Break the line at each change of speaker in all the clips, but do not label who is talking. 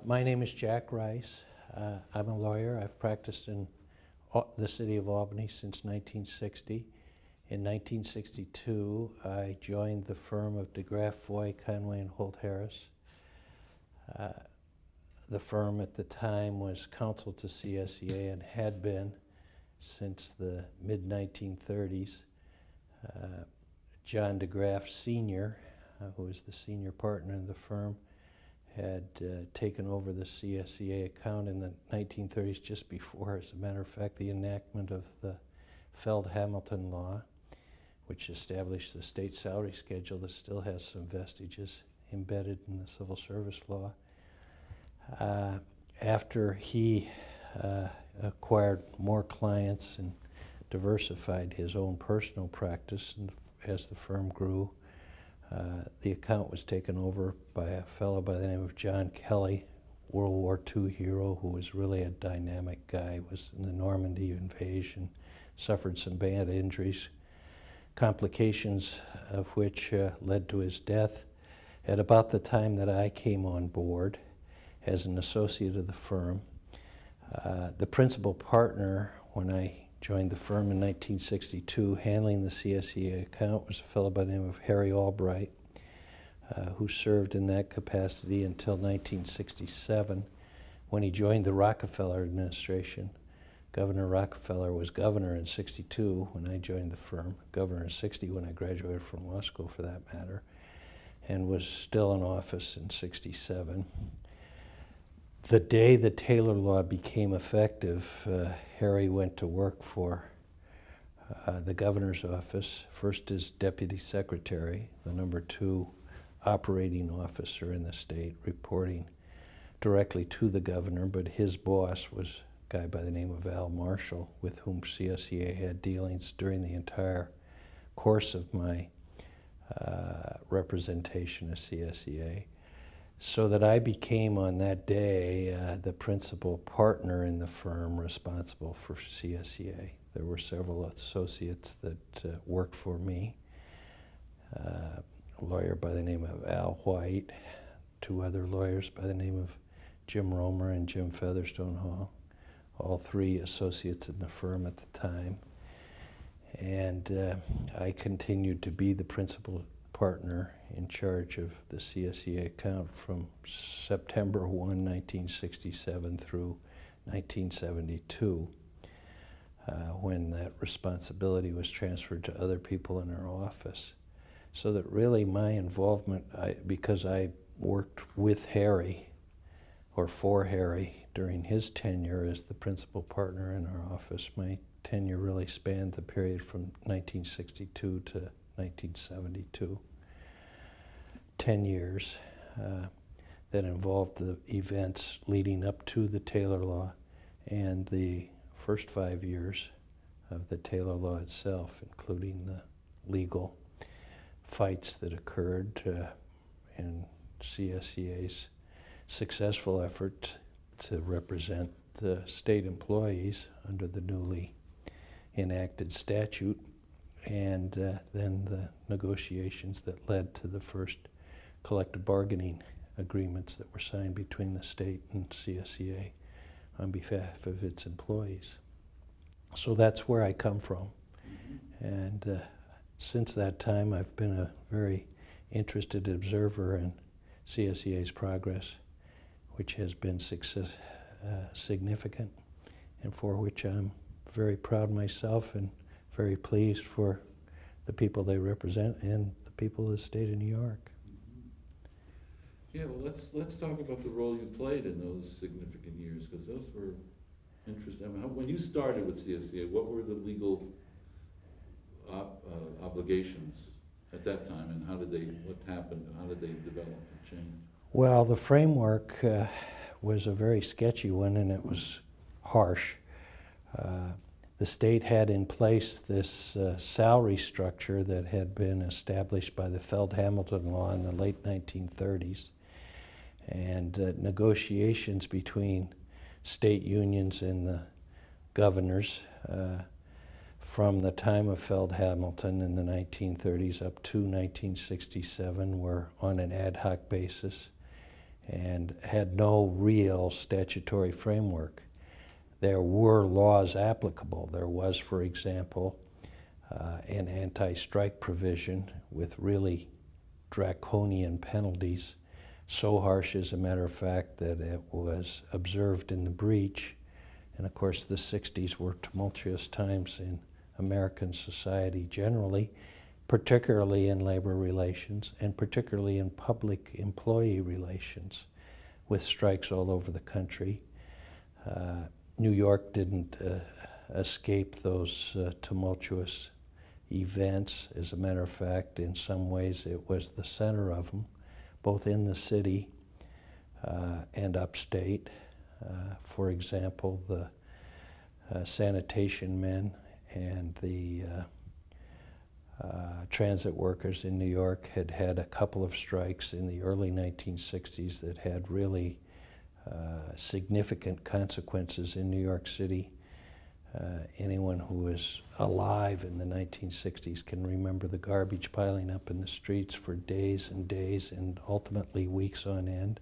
My name is Jack Rice. I'm a lawyer. I've practiced in the city of Albany since 1960. In 1962, I joined the firm of Degraff, Connelly, and Holt Harris. The firm at the time was counsel to CSEA and had been since the mid-1930s. John Degraff Sr., who was the senior partner in the firm, had taken over the CSEA account in the 1930s, just before, as a matter of fact, the enactment of the Feld-Hamilton law, which established the state salary schedule that still has some vestiges embedded in the civil service law. After he acquired more clients and diversified his own personal practice, and as the firm grew, the account was taken over by a fellow by the name of John Kelly, World War II hero, who was really a dynamic guy, was in the Normandy invasion, suffered some bad injuries, complications of which led to his death at about the time that I came on board as an associate of the firm. The principal partner, when I joined the firm in 1962, handling the CSEA account, was a fellow by the name of Harry Albright, who served in that capacity until 1967, when he joined the Rockefeller administration. Governor Rockefeller was governor in 62 when I joined the firm, governor in 60 when I graduated from law school, for that matter, and was still in office in 67. The day the Taylor Law became effective, Harry went to work for the governor's office, first as deputy secretary, the number 2 operating officer in the state, reporting directly to the governor, but his boss was a guy by the name of Al Marshall, with whom CSEA had dealings during the entire course of my representation of CSEA. So that I became, on that day, the principal partner in the firm responsible for CSEA. There were several associates that worked for me. A lawyer by the name of Al White, 2 other lawyers by the name of Jim Romer and Jim Featherstone Hall, all 3 associates in the firm at the time. And I continued to be the principal partner in charge of the CSEA account from September 1, 1967 through 1972, when that responsibility was transferred to other people in our office. So that really my involvement, because I worked with Harry, or for Harry, during his tenure as the principal partner in our office, my tenure really spanned the period from 1962 to 1972. 10 years that involved the events leading up to the Taylor Law and the first 5 years of the Taylor Law itself, including the legal fights that occurred in CSEA's successful effort to represent the state employees under the newly enacted statute, and then the negotiations that led to the first collective bargaining agreements that were signed between the state and CSEA on behalf of its employees. So that's where I come from. And since that time, I've been a very interested observer in CSEA's progress, which has been significant, and for which I'm very proud myself and very pleased for the people they represent and the people of the state of New York.
Yeah, well, let's talk about the role you played in those significant years, because those were interesting. I mean, when you started with CSEA, what were the legal obligations at that time, and what happened, and how did they develop and change?
Well, the framework was a very sketchy one, and it was harsh. The state had in place this salary structure that had been established by the Feld-Hamilton law in the late 1930s, and negotiations between state unions and the governors from the time of Feld-Hamilton in the 1930s up to 1967 were on an ad hoc basis, and had no real statutory framework. There were laws applicable. There was, for example, an anti-strike provision with really draconian penalties, so harsh, as a matter of fact, that it was observed in the breach. And of course, the 60s were tumultuous times in American society generally, particularly in labor relations and particularly in public employee relations, with strikes all over the country. New York didn't escape those tumultuous events. As a matter of fact, in some ways it was the center of them, both in the city and upstate. For example, the sanitation men and the transit workers in New York had had a couple of strikes in the early 1960s that had really significant consequences in New York City. Anyone who was alive in the 1960s can remember the garbage piling up in the streets for days and days and ultimately weeks on end.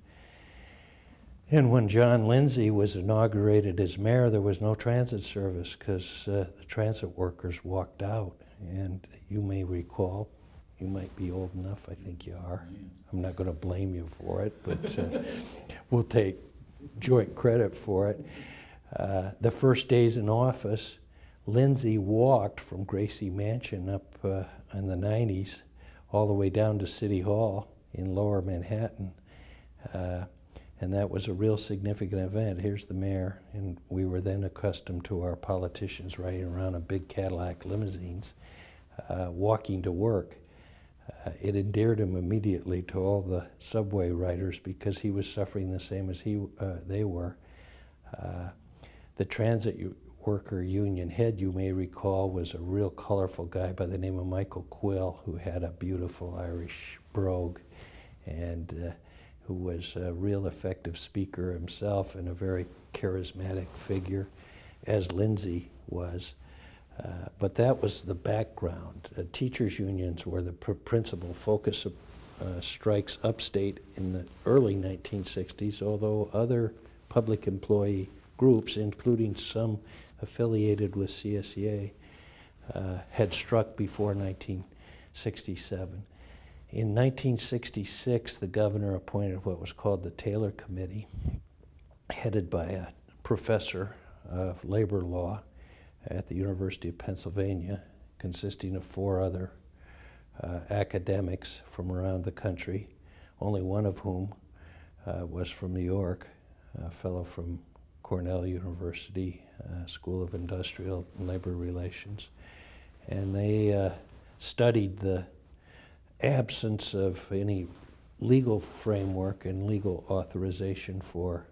And when John Lindsay was inaugurated as mayor, there was no transit service because the transit workers walked out. And you may recall, you might be old enough, I think you are. I'm not going to blame you for it, but we'll take joint credit for it. The first days in office, Lindsay walked from Gracie Mansion up in the 90s all the way down to City Hall in Lower Manhattan. And that was a real significant event. Here's the mayor, and we were then accustomed to our politicians riding around in big Cadillac limousines, walking to work. It endeared him immediately to all the subway riders because he was suffering the same as they were. The transit worker union head, you may recall, was a real colorful guy by the name of Michael Quill, who had a beautiful Irish brogue and who was a real effective speaker himself and a very charismatic figure, as Lindsay was. But that was the background. Teachers' unions were the principal focus of strikes upstate in the early 1960s, although other public employee groups, including some affiliated with CSEA, had struck before 1967. In 1966, the governor appointed what was called the Taylor Committee, headed by a professor of labor law at the University of Pennsylvania, consisting of 4 other academics from around the country, only one of whom was from New York, a fellow from Connelly University School of Industrial and Labor Relations. And they studied the absence of any legal framework and legal authorization for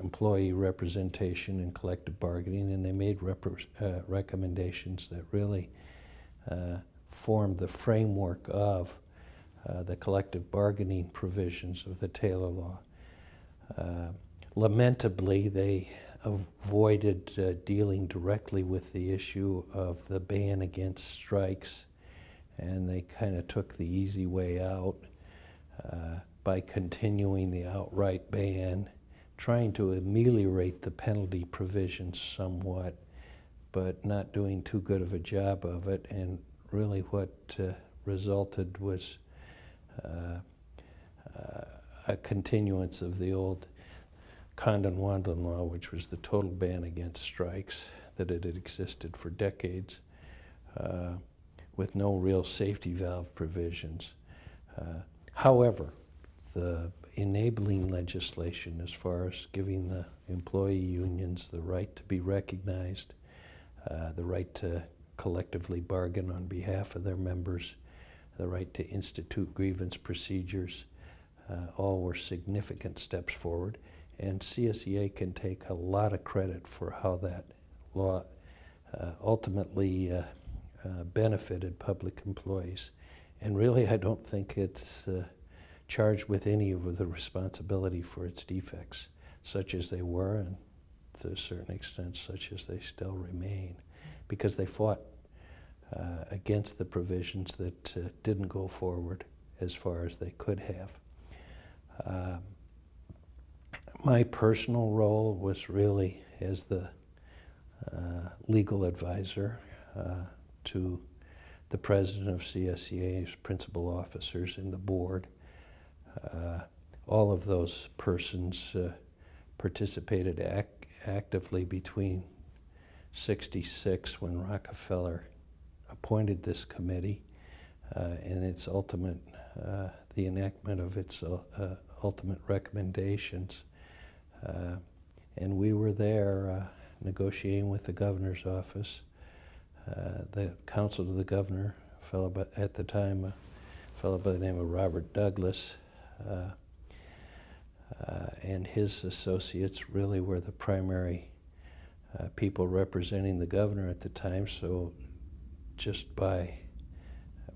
employee representation and collective bargaining, and they made recommendations that really formed the framework of the collective bargaining provisions of the Taylor Law. Lamentably, they avoided dealing directly with the issue of the ban against strikes, and they kind of took the easy way out by continuing the outright ban, trying to ameliorate the penalty provisions somewhat, but not doing too good of a job of it. And really what resulted was a continuance of the old Condon-Wandlin law, which was the total ban against strikes, that it had existed for decades, with no real safety valve provisions. However, the enabling legislation as far as giving the employee unions the right to be recognized, the right to collectively bargain on behalf of their members, the right to institute grievance procedures, all were significant steps forward. And CSEA can take a lot of credit for how that law ultimately benefited public employees. And really, I don't think it's charged with any of the responsibility for its defects, such as they were, and to a certain extent, such as they still remain, because they fought against the provisions that didn't go forward as far as they could have. My personal role was really as the legal advisor to the president of CSEA's principal officers and the board. All of those persons participated actively between '66, when Rockefeller appointed this committee, and its ultimate, the enactment of its ultimate recommendations. And we were there negotiating with the governor's office. The counsel to the governor, at the time, a fellow by the name of Robert Douglas, and his associates really were the primary people representing the governor at the time. So just by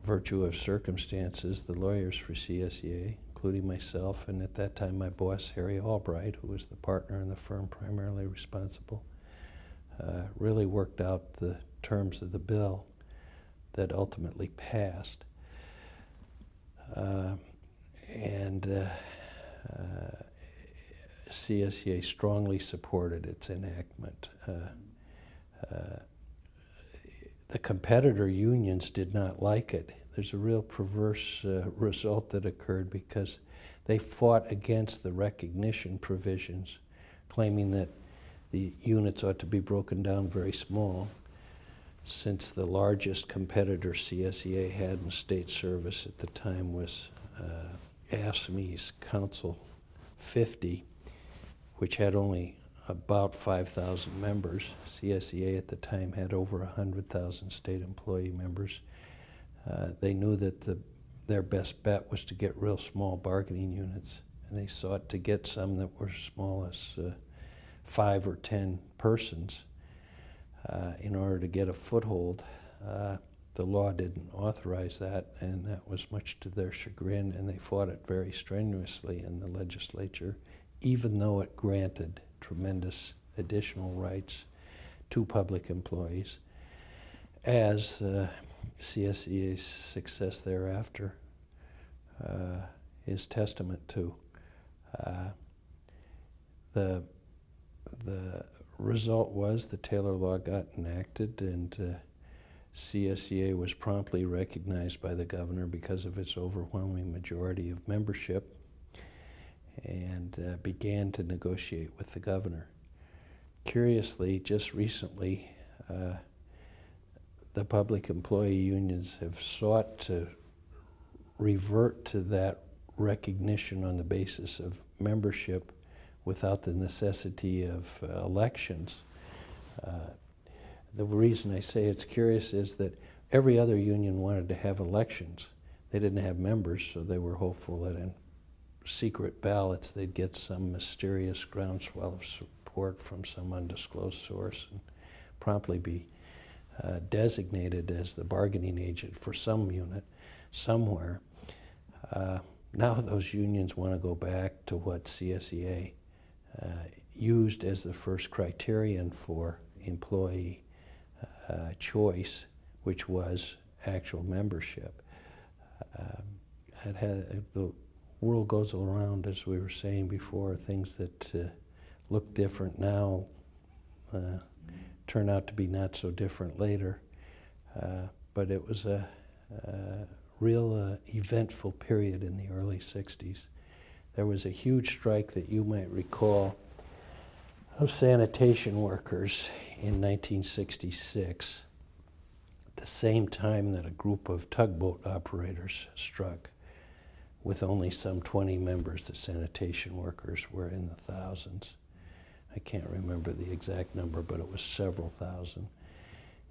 virtue of circumstances, the lawyers for CSEA, including myself, and at that time my boss, Harry Albright, who was the partner in the firm primarily responsible, really worked out the terms of the bill that ultimately passed. CSEA strongly supported its enactment. The competitor unions did not like it. There's a real perverse result that occurred because they fought against the recognition provisions, claiming that the units ought to be broken down very small, since the largest competitor CSEA had in state service at the time was AFSCME's Council 50, which had only about 5,000 members. CSEA at the time had over 100,000 state employee members. They knew that their best bet was to get real small bargaining units, and they sought to get some that were as small as 5 or 10 persons in order to get a foothold. The law didn't authorize that, and that was much to their chagrin, and they fought it very strenuously in the legislature, even though it granted tremendous additional rights to public employees, as CSEA's success thereafter is testament to. The result was the Taylor Law got enacted, and CSEA was promptly recognized by the governor because of its overwhelming majority of membership, and began to negotiate with the governor. Curiously, just recently, the public employee unions have sought to revert to that recognition on the basis of membership without the necessity of elections. The reason I say it's curious is that every other union wanted to have elections. They didn't have members, so they were hopeful that in secret ballots they'd get some mysterious groundswell of support from some undisclosed source and promptly be designated as the bargaining agent for some unit somewhere. Now those unions want to go back to what CSEA used as the first criterion for employee choice, which was actual membership. The world goes around, as we were saying before. Things that look different now turn out to be not so different later. But it was a real eventful period in the early 60s. There was a huge strike that you might recall of sanitation workers in 1966, at the same time that a group of tugboat operators struck, with only some 20 members. The sanitation workers were in the thousands. I can't remember the exact number, but it was several thousand.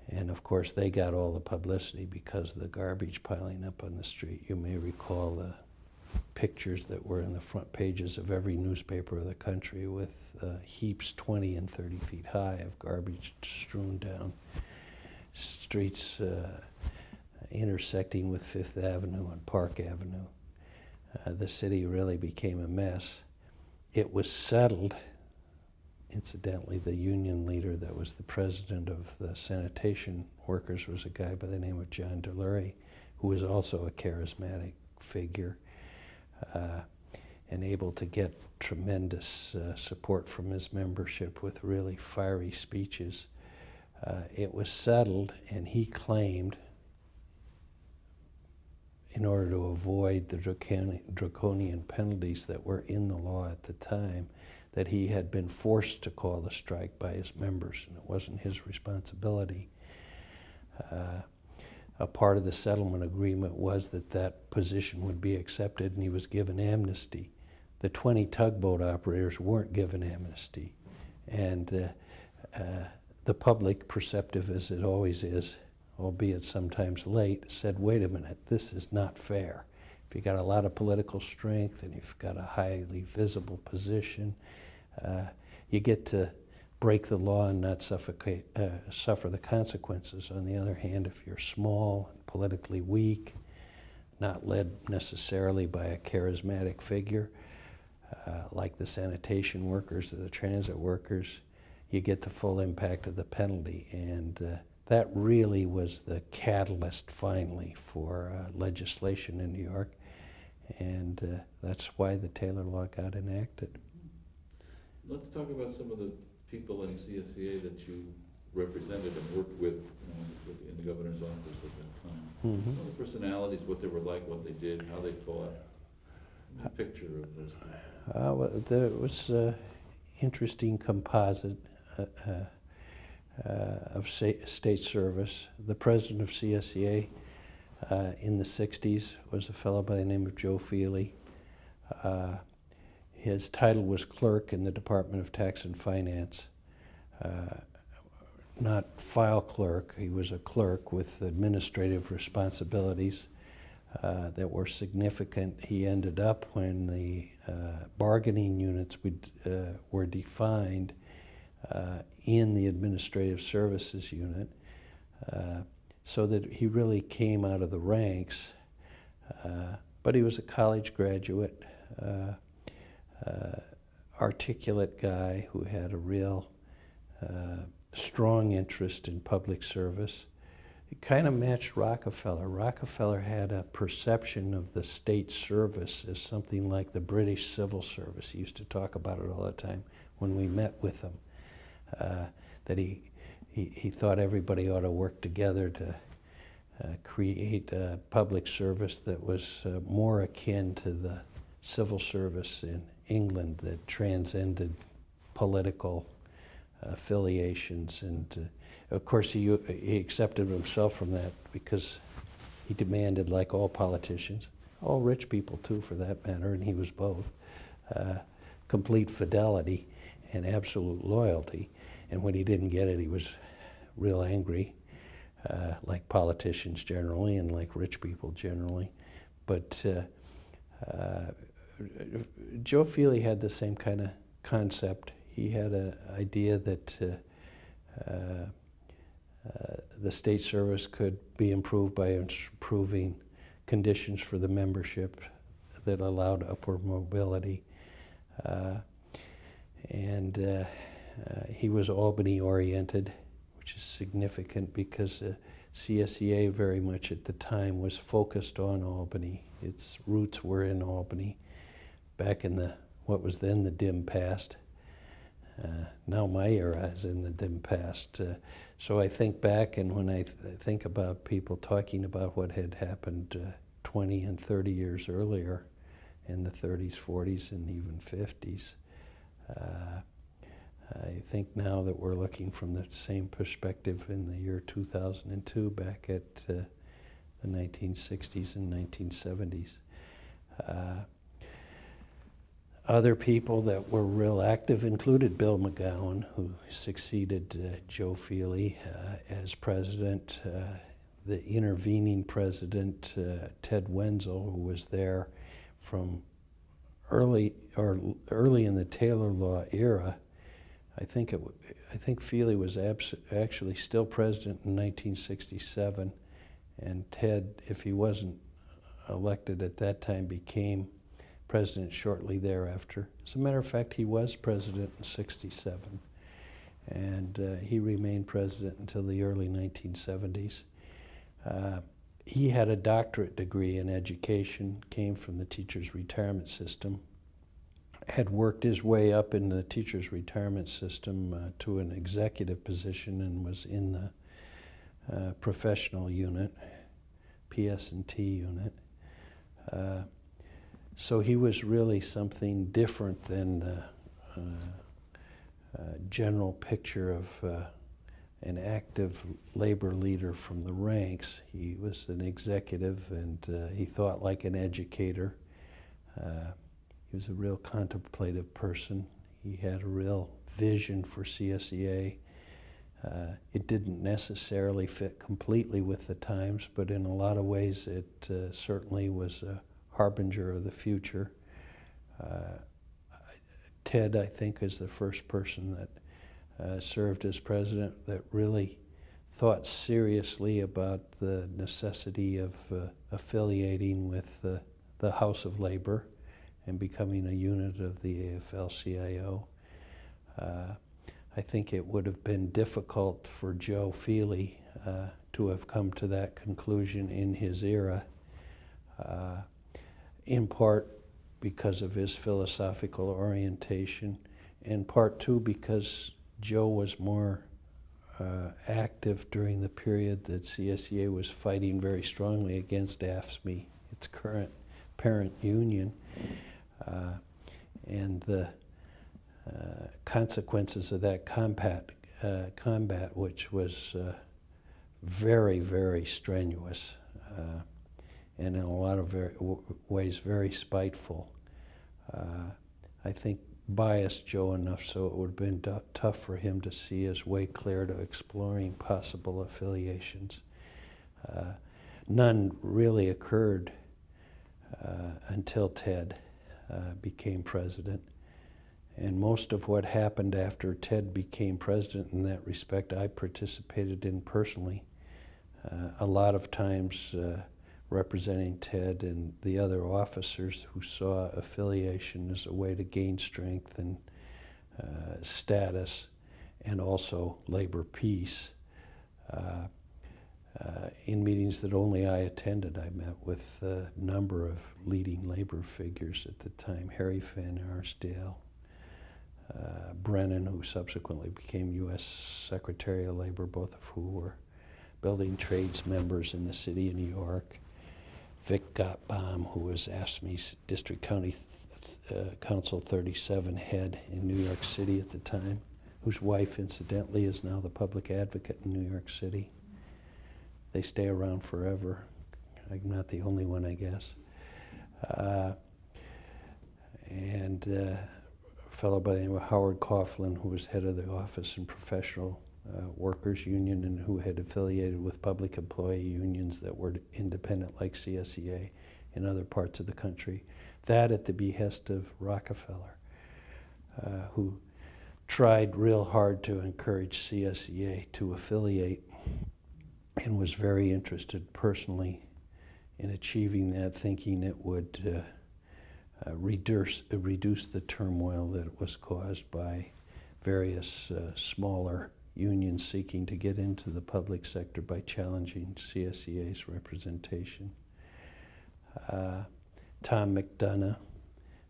And of course, they got all the publicity because of the garbage piling up on the street. You may recall the pictures that were in the front pages of every newspaper of the country with heaps 20 and 30 feet high of garbage strewn down streets intersecting with Fifth Avenue and Park Avenue. The city really became a mess. It was settled. Incidentally, the union leader that was the president of the sanitation workers was a guy by the name of John Delury, who was also a charismatic figure. and able to get tremendous support from his membership with really fiery speeches. It was settled, and he claimed, in order to avoid the draconian penalties that were in the law at the time, that he had been forced to call the strike by his members, and it wasn't his responsibility. A part of the settlement agreement was that that position would be accepted, and he was given amnesty. The 20 tugboat operators weren't given amnesty, and the public, perceptive as it always is, albeit sometimes late, said, wait a minute, this is not fair. If you've got a lot of political strength and you've got a highly visible position, you get to break the law and not suffer the consequences. On the other hand, if you're small and politically weak, not led necessarily by a charismatic figure, like the sanitation workers or the transit workers, you get the full impact of the penalty. And that really was the catalyst, finally, for legislation in New York. And that's why the Taylor Law got enacted.
Let's talk about some of the people in CSEA that you represented and worked with, in the governor's office at that time.
Mm-hmm.
Some of the personalities, what they were like, what they did, how they taught. A picture of those people.
Well, there was an interesting composite of state service. The president of CSEA in the 60s was a fellow by the name of Joe Feely. His title was clerk in the Department of Tax and Finance. Not file clerk, he was a clerk with administrative responsibilities that were significant. He ended up, when the bargaining units were defined in the administrative services unit, so that he really came out of the ranks. But he was a college graduate, articulate guy who had a real strong interest in public service. It kind of matched Rockefeller. Rockefeller had a perception of the state service as something like the British civil service. He used to talk about it all the time when we met with him, that he thought everybody ought to work together to create a public service that was more akin to the civil service in England that transcended political affiliations. And of course he accepted himself from that, because he demanded, like all politicians, all rich people too for that matter, and he was both, complete fidelity and absolute loyalty. And when he didn't get it, he was real angry, like politicians generally and like rich people generally. But Joe Feely had the same kind of concept. He had an idea that the state service could be improved by improving conditions for the membership that allowed upward mobility. And he was Albany-oriented, which is significant because CSEA very much at the time was focused on Albany. Its roots were in Albany, back in what was then the dim past. Now my era is in the dim past. So I think back, and when I think about people talking about what had happened 20 and 30 years earlier, in the 30s, 40s, and even 50s, I think now that we're looking from the same perspective in the year 2002, back at the 1960s and 1970s. Other people that were real active included Bill McGowan, who succeeded Joe Feely as president. The intervening president, Ted Wenzel, who was there from early in the Taylor Law era. I think Feely was actually still president in 1967, and Ted, if he wasn't elected at that time, became president shortly thereafter. As a matter of fact, he was president in 1967, and he remained president until the early 1970s. He had a doctorate degree in education, came from the teachers' retirement system, had worked his way up in the teacher's retirement system to an executive position and was in the professional unit, PS&T unit. So he was really something different than the general picture of an active labor leader from the ranks. He was an executive, and he thought like an educator. He was a real contemplative person. He had a real vision for CSEA. It didn't necessarily fit completely with the times, but in a lot of ways it certainly was a harbinger of the future. Ted, I think, is the first person that served as president that really thought seriously about the necessity of affiliating with the House of Labor and becoming a unit of the AFL-CIO. I think it would have been difficult for Joe Feely to have come to that conclusion in his era, in part because of his philosophical orientation, and part two because Joe was more active during the period that CSEA was fighting very strongly against AFSCME, its current parent union, and the consequences of that combat, which was very, very strenuous, and in a lot of ways very spiteful. I think biased Joe enough so it would have been tough for him to see his way clear to exploring possible affiliations. None really occurred until Ted became president. And most of what happened after Ted became president in that respect, I participated in personally. A lot of times representing Ted and the other officers who saw affiliation as a way to gain strength and status and also labor peace. In meetings that only I attended, I met with a number of leading labor figures at the time, Harry Van Arsdale, Brennan, who subsequently became U.S. Secretary of Labor, both of who were building trades members in the city of New York, Vic Gottbaum, who was AFSCME's District County Council 37 head in New York City at the time, whose wife, incidentally, is now the public advocate in New York City. They stay around forever. I'm not the only one, I guess. And a fellow by the name of Howard Coughlin, who was head of the Office and Professional Workers Union and who had affiliated with public employee unions that were independent like CSEA in other parts of the country. That at the behest of Rockefeller, who tried real hard to encourage CSEA to affiliate and was very interested personally in achieving that, thinking it would reduce the turmoil that was caused by various smaller unions seeking to get into the public sector by challenging CSEA's representation. Tom McDonough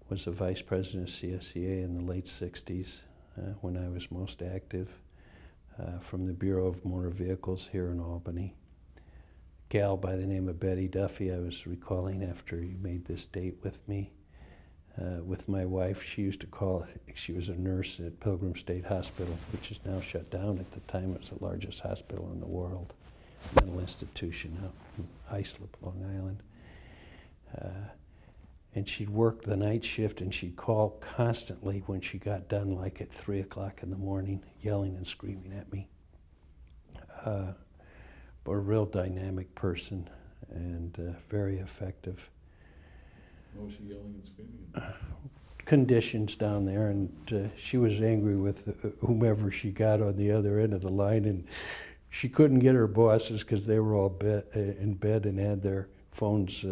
was the vice president of CSEA in the late 60s when I was most active, from the Bureau of Motor Vehicles here in Albany. A gal by the name of Betty Duffy, I was recalling after you made this date with me, with my wife. She used to call, she was a nurse at Pilgrim State Hospital, which is now shut down. At the time it was the largest hospital in the world, mental institution out in Islip, Long Island. And she'd work the night shift, and she'd call constantly when she got done, like at 3 o'clock in the morning, yelling and screaming at me. But a real dynamic person and very effective.
What was she yelling and screaming at?
Conditions down there, and she was angry with whomever she got on the other end of the line, and she couldn't get her bosses because they were all in bed and had their phones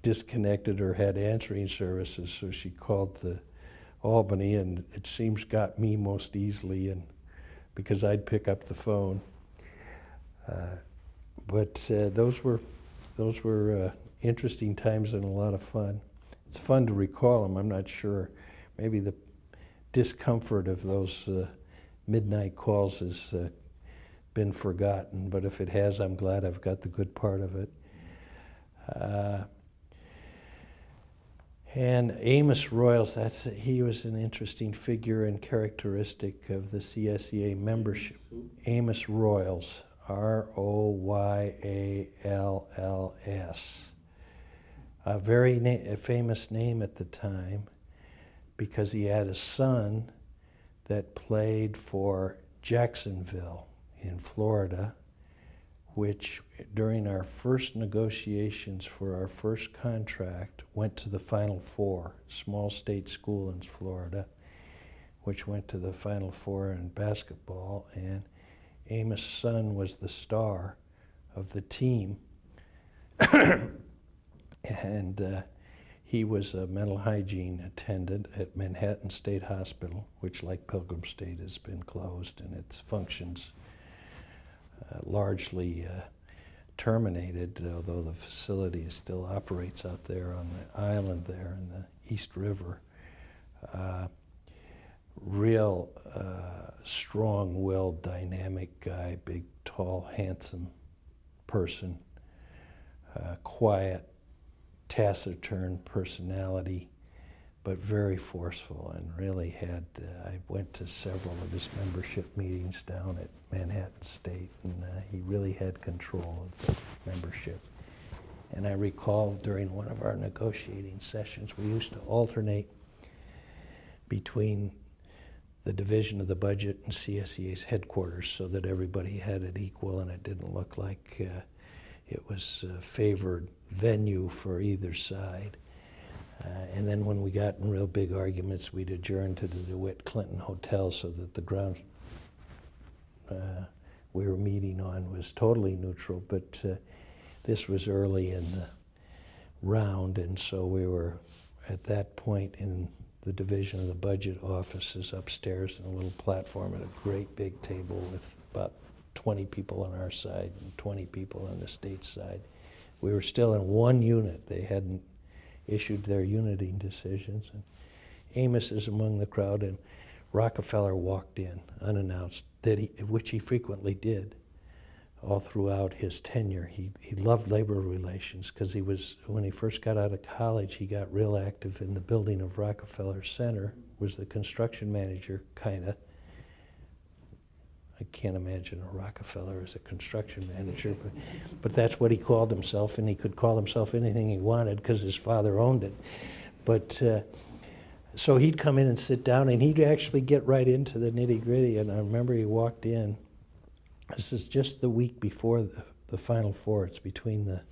disconnected or had answering services, so she called the Albany, and it seems got me most easily, and because I'd pick up the phone. But those were interesting times and a lot of fun. It's fun to recall them. I'm not sure maybe the discomfort of those midnight calls has been forgotten, but if it has, I'm glad I've got the good part of it. And Amos Royals, he was an interesting figure and characteristic of the CSEA membership. Amos Royals, Royalls. A very famous name at the time because he had a son that played for Jacksonville in Florida, which during our first negotiations for our first contract went to the Final Four, small state school in Florida, which went to the Final Four in basketball, and Amos' son was the star of the team. And he was a mental hygiene attendant at Manhattan State Hospital, which, like Pilgrim State, has been closed and its functions largely terminated, although the facility still operates out there on the island there in the East River. Real strong-willed, dynamic guy, big, tall, handsome person, quiet, taciturn personality, but very forceful, and really had, I went to several of his membership meetings down at Manhattan State, and he really had control of the membership. And I recall during one of our negotiating sessions, we used to alternate between the division of the budget and CSEA's headquarters so that everybody had it equal and it didn't look like it was a favored venue for either side. And then when we got in real big arguments, we'd adjourn to the DeWitt Clinton Hotel so that the ground we were meeting on was totally neutral. But this was early in the round, and so we were at that point in the division of the budget offices upstairs in a little platform at a great big table with about 20 people on our side and 20 people on the state side. We were still in one unit. They hadn't issued their unity decisions. And Amos is among the crowd, and Rockefeller walked in unannounced, which he frequently did all throughout his tenure. He loved labor relations because when he first got out of college, he got real active in the building of Rockefeller Center, was the construction manager, kind of. I can't imagine a Rockefeller as a construction manager, but that's what he called himself, and he could call himself anything he wanted because his father owned it. But so he'd come in and sit down, and he'd actually get right into the nitty-gritty. And I remember he walked in. This is just the week before the Final Four. It's between the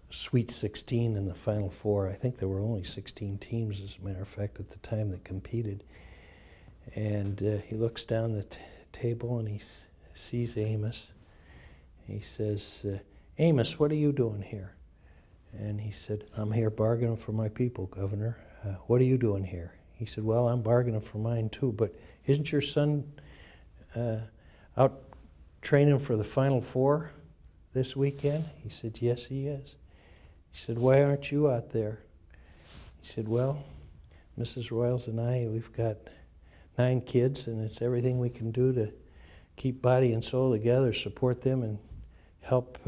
Sweet 16 and the Final Four. I think there were only 16 teams, as a matter of fact, at the time that competed. And he looks down the table and he sees Amos. He says, Amos, what are you doing here? And he said, I'm here bargaining for my people, Governor. What are you doing here? He said, well, I'm bargaining for mine too, but isn't your son out training for the Final Four this weekend? He said, yes, he is. He said, why aren't you out there? He said, well, Mrs. Royals and I, we've got 9 kids, and it's everything we can do to keep body and soul together, support them, and help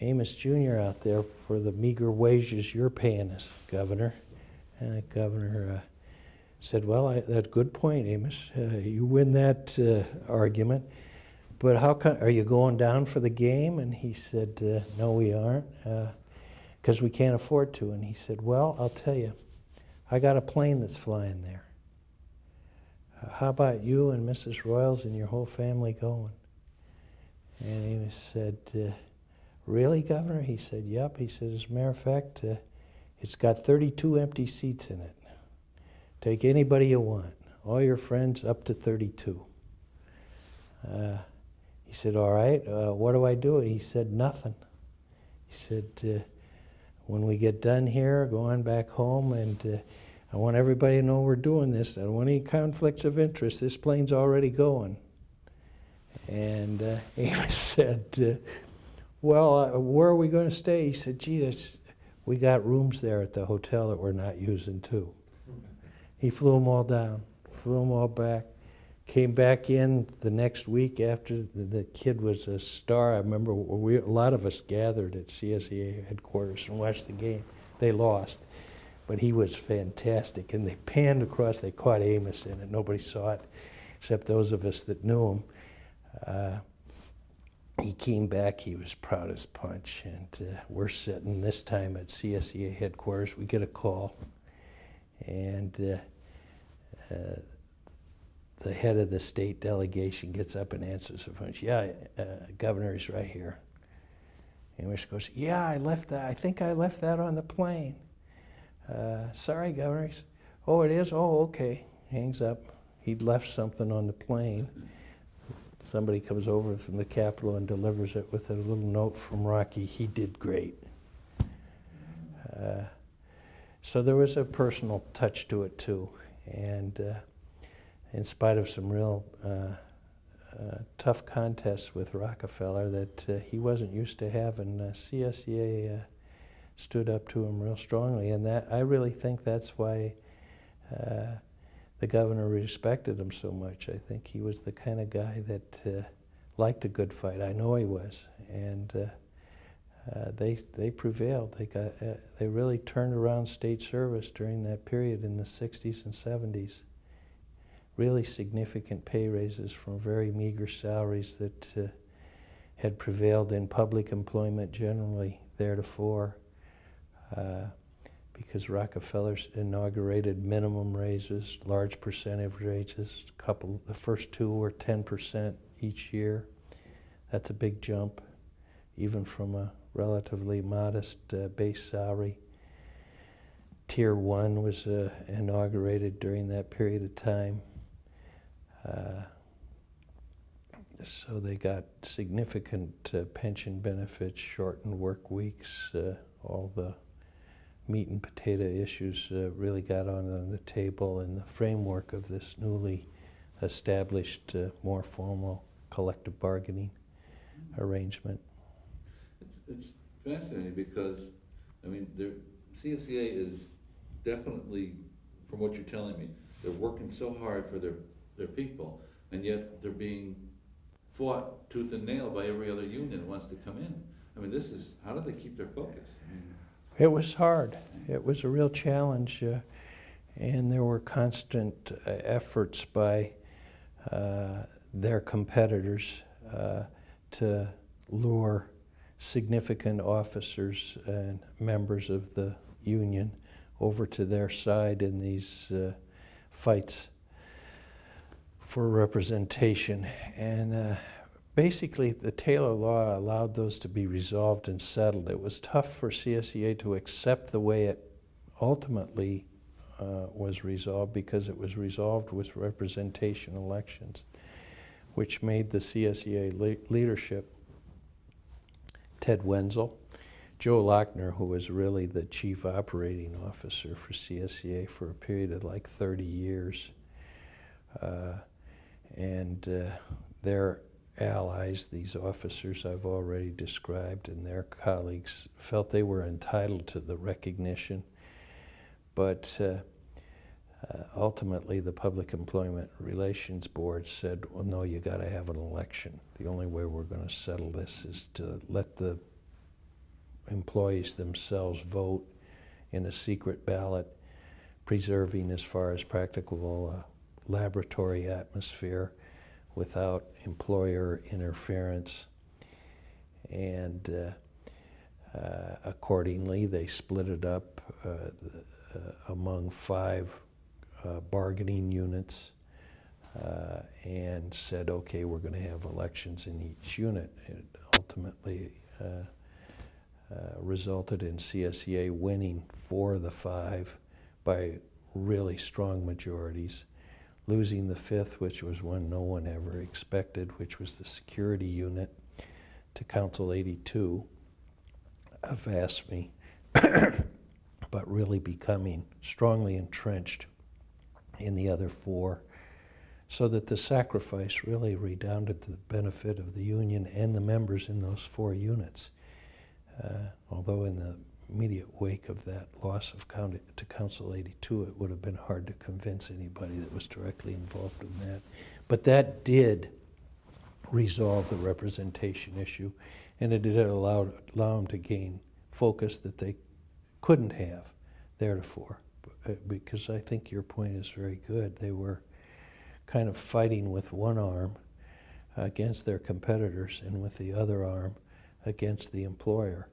Amos Jr. out there for the meager wages you're paying us, Governor. And the governor said, well, that's a good point, Amos. You win that argument. But how come, are you going down for the game? And he said, no, we aren't, because we can't afford to. And he said, well, I'll tell you, I got a plane that's flying there. How about you and Mrs. Royals and your whole family going? And he said, really, Governor? He said, yep. He said, as a matter of fact, it's got 32 empty seats in it. Take anybody you want, all your friends up to 32. He said, all right, what do I do? He said, nothing. He said, when we get done here, go on back home, and I want everybody to know we're doing this. I don't want any conflicts of interest. This plane's already going. And Amos said, well, where are we going to stay? He said, gee, we got rooms there at the hotel that we're not using too. He flew them all down, flew them all back. Came back in the next week after the kid was a star. I remember a lot of us gathered at CSEA headquarters and watched the game. They lost, but he was fantastic. And they panned across, they caught Amos in it. Nobody saw it except those of us that knew him. He came back, he was proud as punch. And we're sitting this time at CSEA headquarters. We get a call, and the head of the state delegation gets up and answers the phone. Yeah, Governor is right here. Amos goes, yeah, I left that. I think I left that on the plane. Sorry, Governor. Oh, it is? Oh, okay. Hangs up. He'd left something on the plane. Somebody comes over from the Capitol and delivers it with a little note from Rocky. He did great. So there was a personal touch to it, too. And in spite of some real tough contests with Rockefeller that he wasn't used to having, CSEA stood up to him real strongly. And that I really think that's why the governor respected him so much. I think he was the kind of guy that liked a good fight. I know he was. And they prevailed. They really turned around state service during that period in the 60s and 70s. Really significant pay raises from very meager salaries that had prevailed in public employment generally theretofore, because Rockefeller inaugurated minimum raises, large percentage raises. The first two were 10% each year. That's a big jump, even from a relatively modest base salary. Tier 1 was inaugurated during that period of time. So they got significant pension benefits, shortened work weeks, all the meat and potato issues really got on the table in the framework of this newly established, more formal collective bargaining arrangement.
It's fascinating because, I mean, CSEA is definitely, from what you're telling me, they're working so hard for their people, and yet they're being fought tooth and nail by every other union that wants to come in. I mean, how do they keep their focus? I mean,
it was hard. It was a real challenge, and there were constant efforts by their competitors to lure significant officers and members of the union over to their side in these fights for representation. And basically, the Taylor Law allowed those to be resolved and settled. It was tough for CSEA to accept the way it ultimately was resolved, because it was resolved with representation elections, which made the CSEA leadership Ted Wenzel, Joe Lochner, who was really the chief operating officer for CSEA for a period of like 30 years, and their allies, these officers I've already described, and their colleagues felt they were entitled to the recognition. But ultimately, the Public Employment Relations Board said, well, no, you got to have an election. The only way we're going to settle this is to let the employees themselves vote in a secret ballot, preserving, as far as practicable, a laboratory atmosphere without employer interference. And accordingly, they split it up among 5 bargaining units and said, okay, we're going to have elections in each unit. It ultimately resulted in CSEA winning 4 of the 5 by really strong majorities, losing the 5th, which was one no one ever expected, which was the security unit, to Council 82 of AFSCME, but really becoming strongly entrenched in the other 4, so that the sacrifice really redounded to the benefit of the union and the members in those 4 units. Although in the immediate wake of that loss of to Council 82, it would have been hard to convince anybody that was directly involved in that. But that did resolve the representation issue, and it did allow them to gain focus that they couldn't have theretofore. Because I think your point is very good. They were kind of fighting with one arm against their competitors and with the other arm against the employer.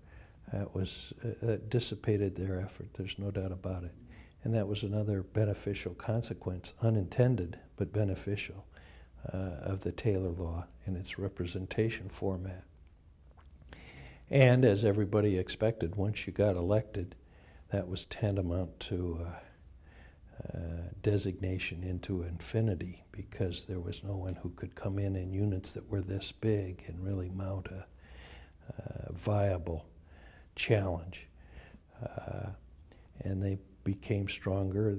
That dissipated their effort, there's no doubt about it. And that was another beneficial consequence, unintended but beneficial, of the Taylor Law in its representation format. And as everybody expected, once you got elected, that was tantamount to designation into infinity, because there was no one who could come in units that were this big and really mount a viable challenge. And they became stronger.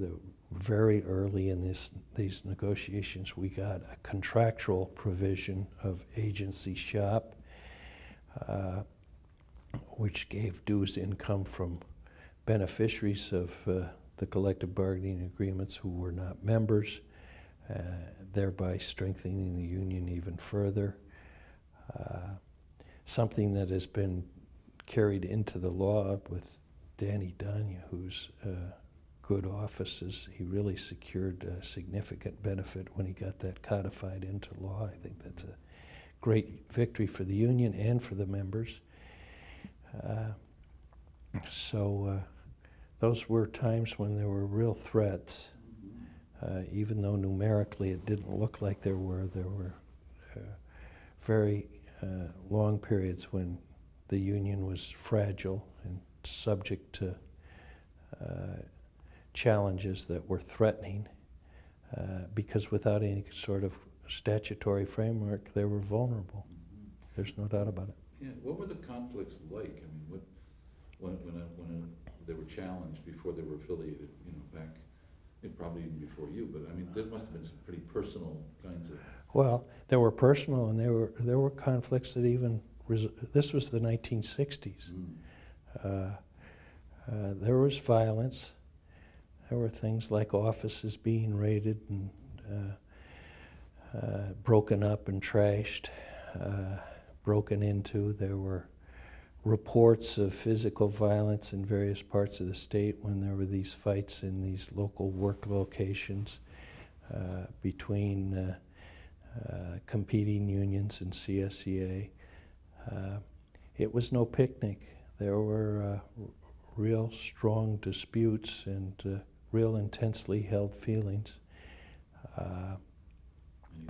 Very early in these negotiations, we got a contractual provision of agency shop, which gave dues income from beneficiaries of the collective bargaining agreements who were not members, thereby strengthening the union even further. Something that has been carried into the law with Danny Donahue, good offices. He really secured a significant benefit when he got that codified into law. I think that's a great victory for the union and for the members. Those were times when there were real threats, even though numerically it didn't look like there were. There were very long periods when the union was fragile and subject to challenges that were threatening, because without any sort of statutory framework, they were vulnerable. There's no doubt about it.
Yeah, what were the conflicts like? I mean, when they were challenged before they were affiliated, back, probably even before you, but I mean, there must have been some pretty personal kinds of...
Well, there were personal, and there were conflicts that even, this was the 1960s. There was violence. There were things like offices being raided and broken up and trashed, broken into. There were reports of physical violence in various parts of the state when there were these fights in these local work locations between competing unions and CSEA. It was no picnic. There were real strong disputes and real intensely held feelings.
Any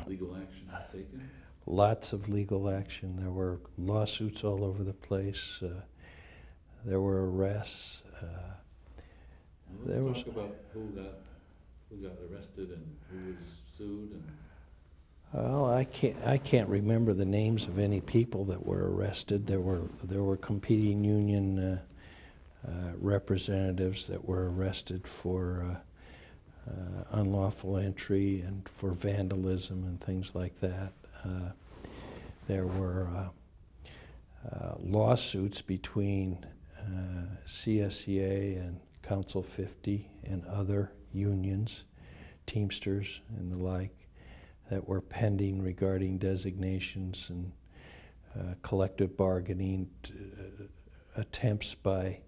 legal action taken?
Lots of legal action. There were lawsuits all over the place. There were arrests.
Let's talk about who got arrested and who was sued. And
well, I can't remember the names of any people that were arrested. There were competing union representatives that were arrested for unlawful entry and for vandalism and things like that. There were lawsuits between CSEA and Council 50 and other unions, Teamsters and the like, that were pending regarding designations and collective bargaining attempts by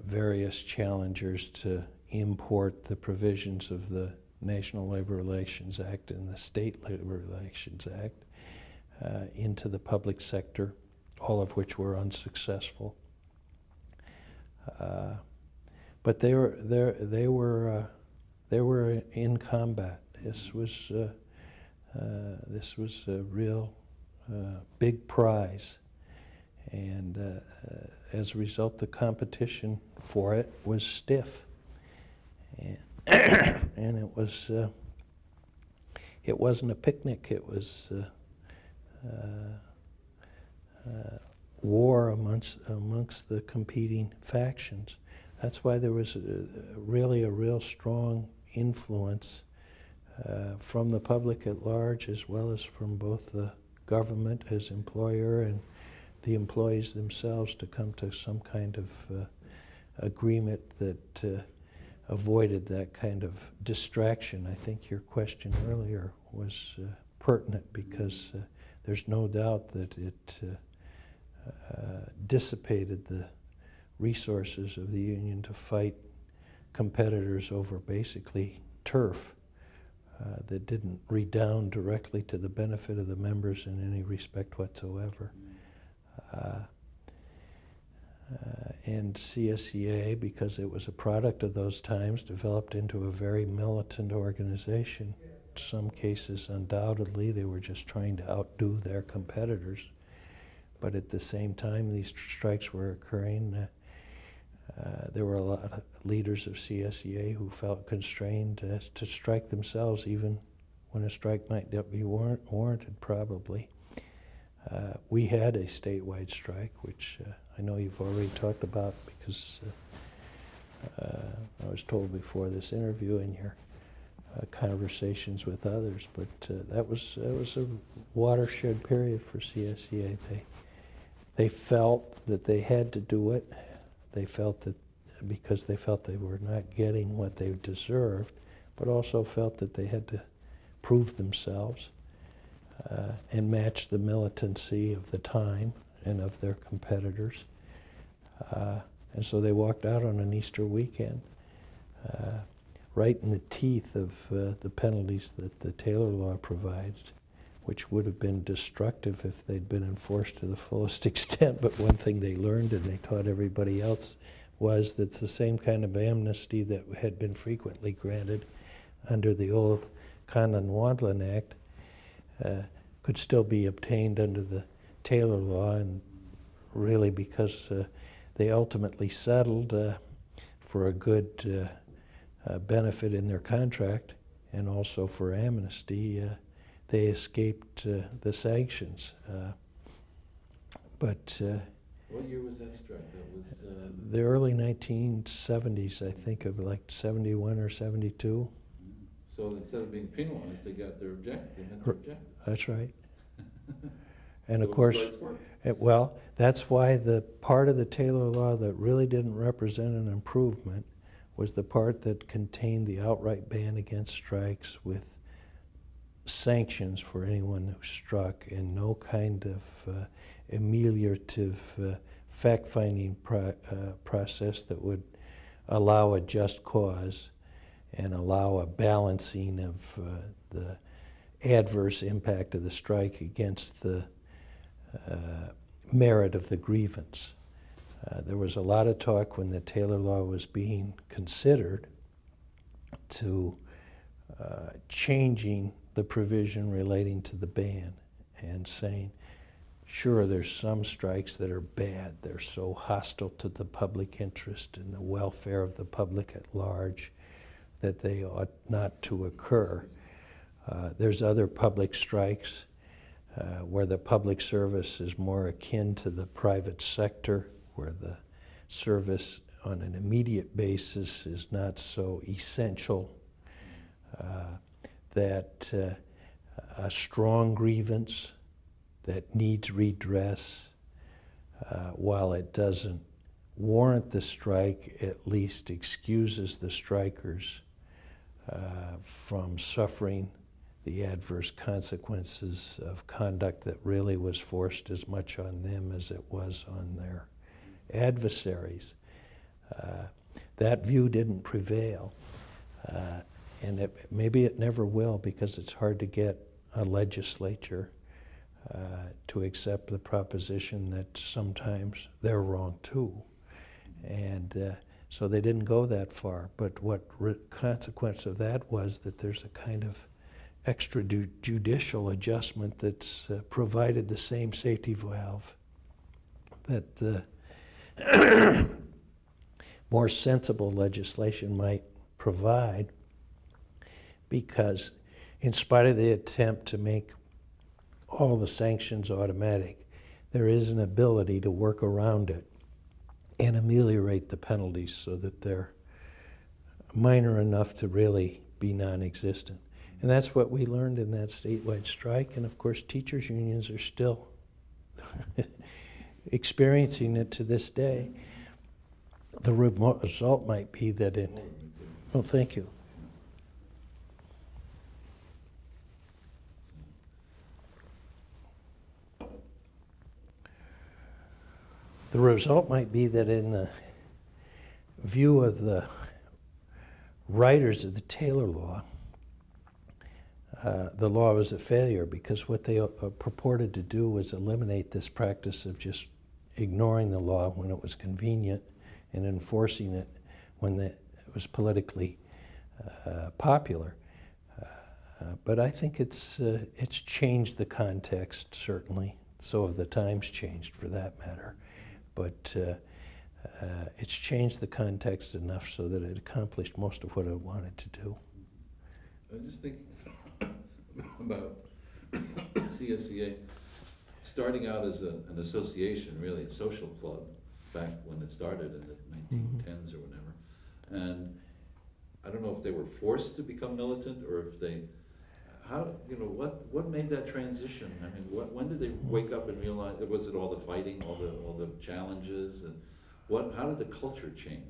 various challengers to import the provisions of the National Labor Relations Act and the State Labor Relations Act into the public sector, all of which were unsuccessful. But they were in combat. This was a real big prize, and as a result, the competition for it was stiff, and it wasn't a picnic. It was war amongst the competing factions. That's why there was really a real strong influence from the public at large, as well as from both the government as employer and the employees themselves to come to some kind of agreement that avoided that kind of distraction. I think your question earlier was pertinent because there's no doubt that it dissipated the resources of the union to fight competitors over basically turf that didn't redound directly to the benefit of the members in any respect whatsoever. And CSEA, because it was a product of those times, developed into a very militant organization. In some cases, undoubtedly, they were just trying to outdo their competitors. But at the same time these strikes were occurring, there were a lot of leaders of CSEA who felt constrained to strike themselves, even when a strike might not be warranted, probably. We had a statewide strike, which I know you've already talked about because I was told before this interview in your conversations with others, but that was a watershed period for CSEA. They felt that they had to do it. They felt that because they felt they were not getting what they deserved, but also felt that they had to prove themselves and match the militancy of the time and of their competitors. And so they walked out on an Easter weekend, right in the teeth of the penalties that the Taylor Law provides, which would have been destructive if they'd been enforced to the fullest extent. But one thing they learned, and they taught everybody else, was that the same kind of amnesty that had been frequently granted under the old Connelly Act could still be obtained under the Taylor Law, and really because they ultimately settled for a good benefit in their contract and also for amnesty, they escaped the sanctions. But
what year was that strike? That was
the early 1970s, I think, of like 71 or 72.
So instead of being penalized, they got their objective. They had their objective.
That's right. And
So
of course,
strikes work.
well, that's why the part of the Taylor Law that really didn't represent an improvement was the part that contained the outright ban against strikes with sanctions for anyone who struck and no kind of ameliorative fact-finding process that would allow a just cause and allow a balancing of the adverse impact of the strike against the merit of the grievance. There was a lot of talk when the Taylor Law was being considered to changing the provision relating to the ban and saying, sure, there's some strikes that are bad. They're so hostile to the public interest and the welfare of the public at large that they ought not to occur. There's other public strikes where the public service is more akin to the private sector, where the service on an immediate basis is not so essential, that a strong grievance that needs redress, while it doesn't warrant the strike, at least excuses the strikers from suffering the adverse consequences of conduct that really was forced as much on them as it was on their adversaries. That view didn't prevail, and maybe it never will, because it's hard to get a legislature to accept the proposition that sometimes they're wrong too. And so they didn't go that far. But what consequence of that was that there's a kind of extrajudicial adjustment that's provided the same safety valve that the more sensible legislation might provide, because in spite of the attempt to make all the sanctions automatic, there is an ability to work around it and ameliorate the penalties so that they're minor enough to really be non-existent. And that's what we learned in that statewide strike. And of course, teachers' unions are still experiencing it to this day. The result might be that in, oh, thank you. The result might be that in the view of the writers of the Taylor Law, the law was a failure because what they purported to do was eliminate this practice of just ignoring the law when it was convenient and enforcing it when it was politically popular. But I think it's changed the context, certainly. So have the times changed, for that matter. But it's changed the context enough so that it accomplished most of what it wanted to do.
I was just thinking about CSEA starting out as an association, really, a social club, back when it started in the 1910s or whatever. And I don't know if they were forced to become militant or if they, what made that transition? I mean, when did they wake up and realize, was it all the fighting, all the challenges, and how did the culture change?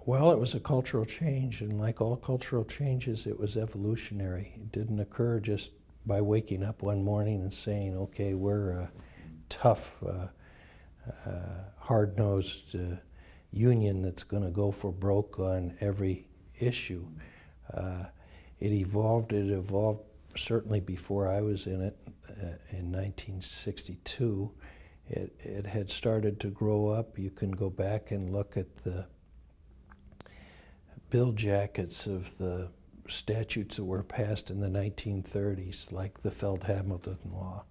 Well, it was a cultural change, and like all cultural changes, it was evolutionary. It didn't occur just by waking up one morning and saying, okay, we're a tough, hard-nosed union that's going to go for broke on every issue. It evolved certainly before I was in it in 1962. It had started to grow up. You can go back and look at the bill jackets of the statutes that were passed in the 1930s, like the Feld-Hamilton Law,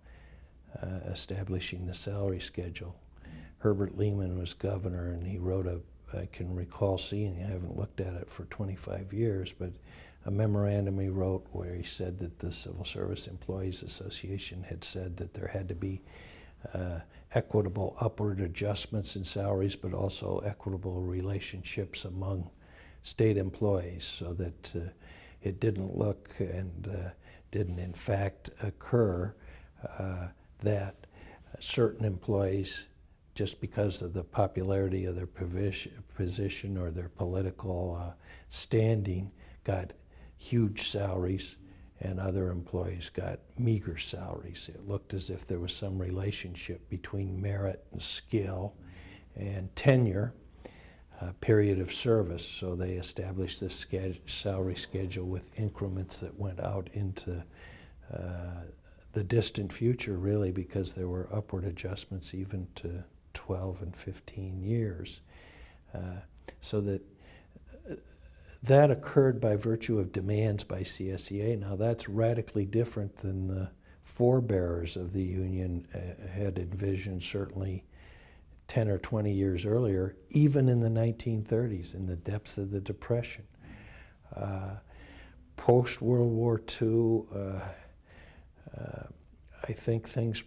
establishing the salary schedule. Herbert Lehman was governor, and he wrote I can recall seeing, I haven't looked at it for 25 years, but a memorandum he wrote where he said that the Civil Service Employees Association had said that there had to be equitable upward adjustments in salaries, but also equitable relationships among state employees, so that it didn't look and didn't in fact occur that certain employees, just because of the popularity of their position or their political standing, got huge salaries and other employees got meager salaries. It looked as if there was some relationship between merit and skill and tenure, period of service. So they established this salary schedule with increments that went out into the distant future, really, because there were upward adjustments even to 12 and 15 years. So that occurred by virtue of demands by CSEA. Now that's radically different than the forebearers of the union had envisioned, certainly 10 or 20 years earlier, even in the 1930s, in the depths of the Depression. Post-World War II, I think things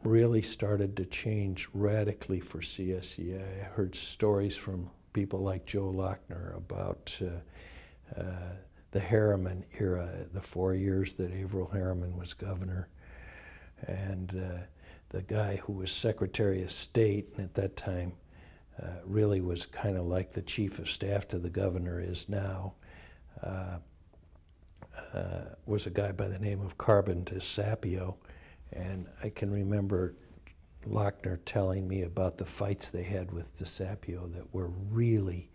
really started to change radically for CSEA. I heard stories from people like Joe Lochner about the Harriman era, the 4 years that Averell Harriman was governor, and the guy who was Secretary of State, and at that time really was kind of like the chief of staff to the governor is now, was a guy by the name of Carbon DeSapio. And I can remember Lochner telling me about the fights they had with DeSapio that were really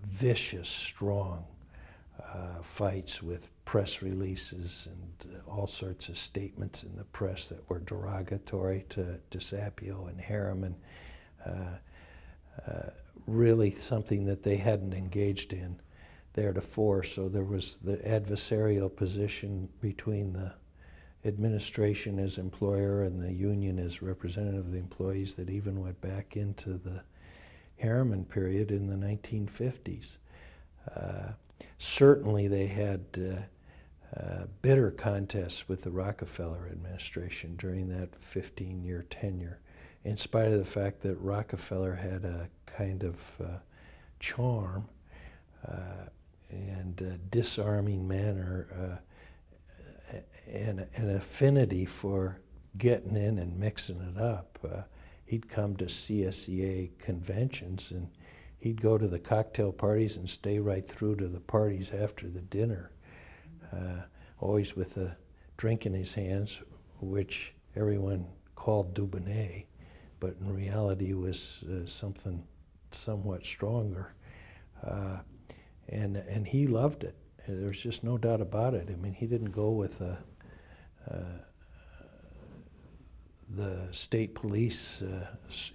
vicious, strong fights with press releases and all sorts of statements in the press that were derogatory to DeSapio and Harriman. Really something that they hadn't engaged in theretofore. So there was the adversarial position between the administration as employer and the union as representative of the employees that even went back into the Harriman period in the 1950s. Certainly they had bitter contests with the Rockefeller administration during that 15-year tenure, in spite of the fact that Rockefeller had a kind of charm and disarming manner and an affinity for getting in and mixing it up. He'd come to CSEA conventions, and he'd go to the cocktail parties and stay right through to the parties after the dinner, always with a drink in his hands, which everyone called Dubonnet, but in reality was something somewhat stronger. And he loved it. There's just no doubt about it. I mean, he didn't go with the state police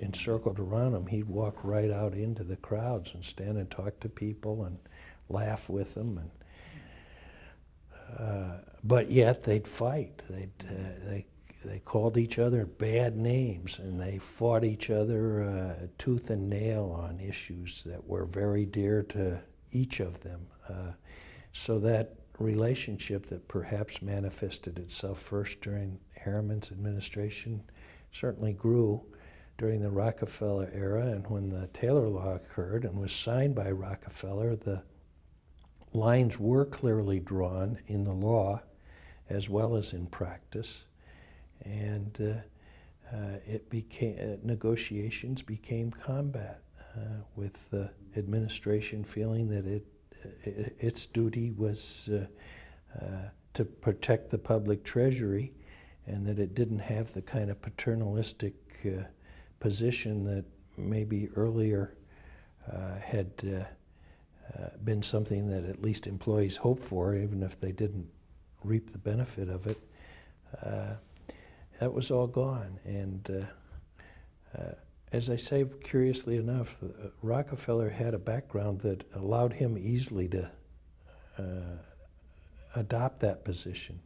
encircled around him. He'd walk right out into the crowds and stand and talk to people and laugh with them. And but yet they'd fight. They called each other bad names, and they fought each other tooth and nail on issues that were very dear to each of them. So that relationship that perhaps manifested itself first during Harriman's administration certainly grew during the Rockefeller era, and when the Taylor Law occurred and was signed by Rockefeller, the lines were clearly drawn in the law as well as in practice, and negotiations became combat, with the administration feeling that its duty was to protect the public treasury, and that it didn't have the kind of paternalistic position that maybe earlier had been something that at least employees hoped for, even if they didn't reap the benefit of it. That was all gone. And as I say, curiously enough, Rockefeller had a background that allowed him easily to adopt that position.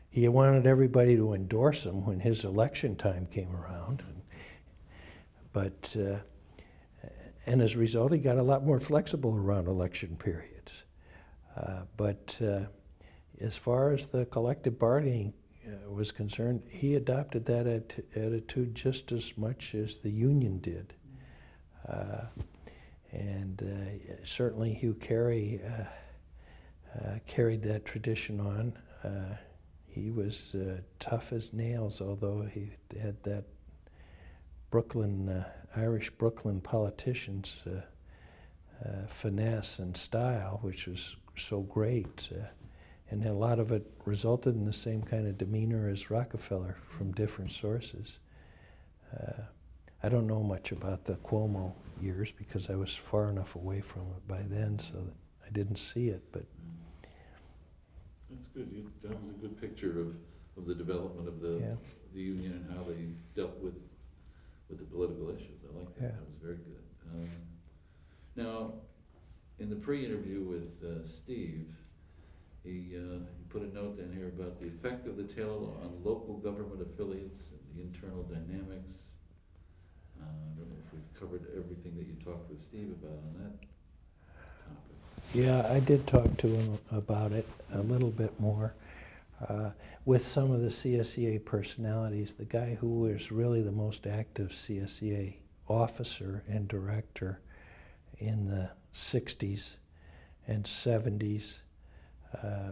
He wanted everybody to endorse him when his election time came around. But, and as a result, he got a lot more flexible around election periods. But as far as the collective bargaining was concerned, he adopted that attitude just as much as the union did. And certainly Hugh Carey carried that tradition on. He was tough as nails, although he had that Irish Brooklyn politician's finesse and style, which was so great. And a lot of it resulted in the same kind of demeanor as Rockefeller from different sources. I don't know much about the Cuomo years because I was far enough away from it by then so that I didn't see it. But
that's good. That was a good picture of the development of the union and how they dealt with the political issues. I like that.
Yeah.
That was very good. Now, in the pre-interview with Steve, he put a note in here about the effect of the Taylor Law on local government affiliates and the internal dynamics. I don't know if we've covered everything that you talked with Steve about on that topic.
yeah, I did talk to him about it a little bit more. With some of the CSEA personalities, the guy who was really the most active CSEA officer and director in the 60s and 70s